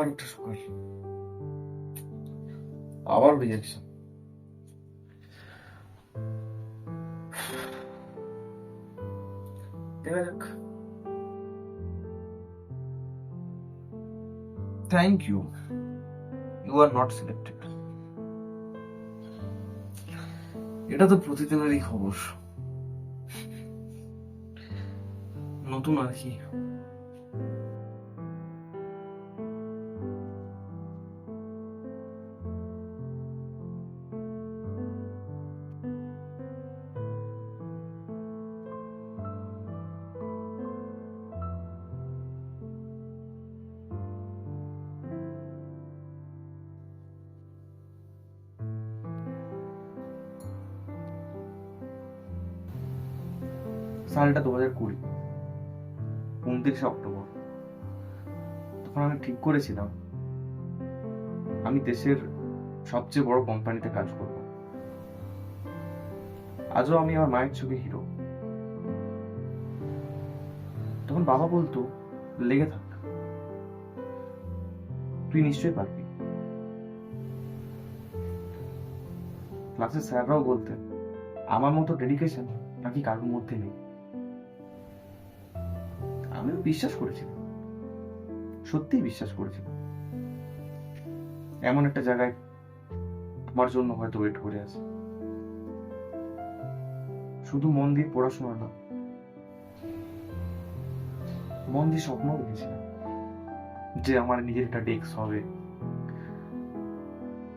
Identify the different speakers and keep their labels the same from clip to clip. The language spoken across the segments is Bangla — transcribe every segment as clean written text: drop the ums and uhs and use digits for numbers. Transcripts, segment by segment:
Speaker 1: আবার একটা সকাল, আবার রিজেকশন। দেখা যাক। Thank you, you are not selected. এটা তো প্রতিদিনেরই খবর, নতুন আর কি। সালটা 2020, 29 অক্টোবর। তখন আমি ঠিক করেছিলাম আমি দেশের সবচেয়ে বড় কোম্পানিতে কাজ করব। আজও আমি আমার মায়ের চোখে হিরো। তখন বাবা বলতো, লেগে থাক, তুই নিশ্চয়ই পারবি। ক্লাসের স্যাররাও বলতেন আমার মতো ডেডিকেশন নাকি কারোর মধ্যে নেই। আমিও বিশ্বাস করেছিলাম, সত্যিই বিশ্বাস করেছিলাম এমন একটা জায়গায় আমার জন্য হয়তো ওয়েট করে আছে। শুধু মন দিয়ে পড়াশোনা না, মন দিয়ে স্বপ্ন দেখেছিলাম যে আমার নিজের একটা ডেস্ক হবে,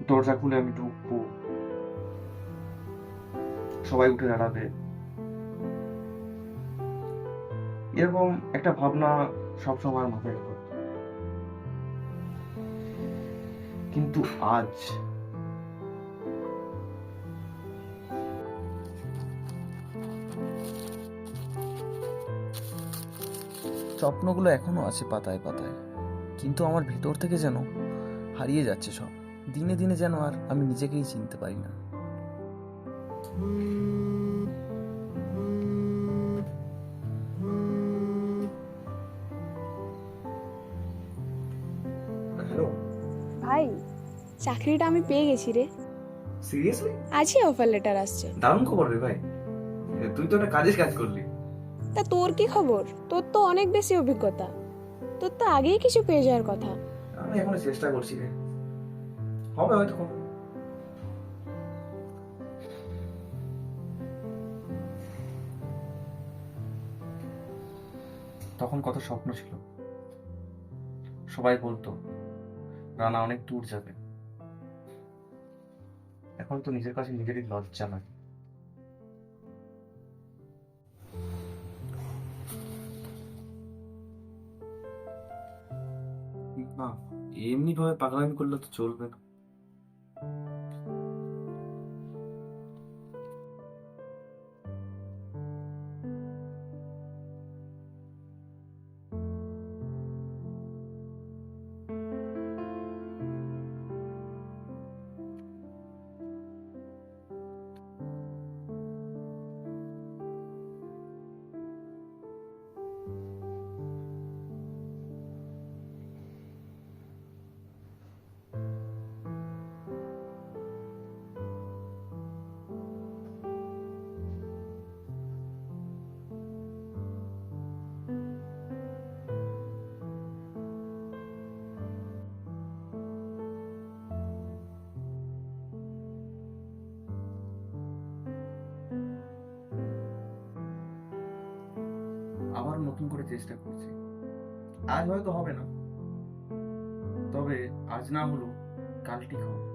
Speaker 1: দরজা খুলে আমি ঢুকবো, সবাই উঠে দাঁড়াবে। এরকম একটা ভাবনা সবসময় আমার মাথায় ঘুরতো। কিন্তু আজ
Speaker 2: স্বপ্নগুলো এখনো আছে পাতায় পাতায়, কিন্তু আমার ভেতর থেকে যেন হারিয়ে যাচ্ছে সব। দিনে দিনে যেন আর আমি নিজেকেই চিনতে পারি না।
Speaker 1: হ্যালো,
Speaker 3: ভাই, চাকরিটা আমি পেয়ে গেছি রে।
Speaker 1: সিরিয়াসলি?
Speaker 3: আজই অফার লেটার আসছে।
Speaker 1: দারুণ খবর রে ভাই, তুই তো একটা কাজের কাজ করলি।
Speaker 3: তা তোর কি খবর? তোর তো অনেক বেশি অভিজ্ঞতা, তোর তো আগেই কিছু পেয়ে যাওয়ার কথা।
Speaker 1: আমি এখনো চেষ্টা করছি রে, হবে হয়তো কোনো। তখন কত স্বপ্ন ছিল, সবাই বলতো রানা অনেক দূর যাবে। এখন তো নিজের কাছে নিজেরই লজ্জা লাগে। না, এমনি ভাবে পাগলামি করলে তো চলবে না। আবার নতুন করে চেষ্টা করছি। আজ হয়তো হবে না, তবে আজ না হলো কাল ঠিক হবে।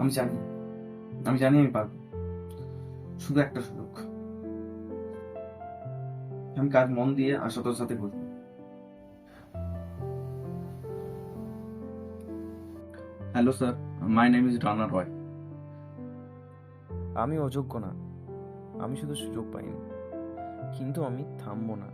Speaker 1: আমি জানি, আমি পারবো। শুধু একটা সুযোগ। আমি কাজ মন দিয়ে আশাতার সাথে করব। Hello sir, my name is Rana Roy.
Speaker 2: আমি অযোগ্য না, আমি শুধু সুযোগ পাইনি, কিন্তু আমি থামবো না।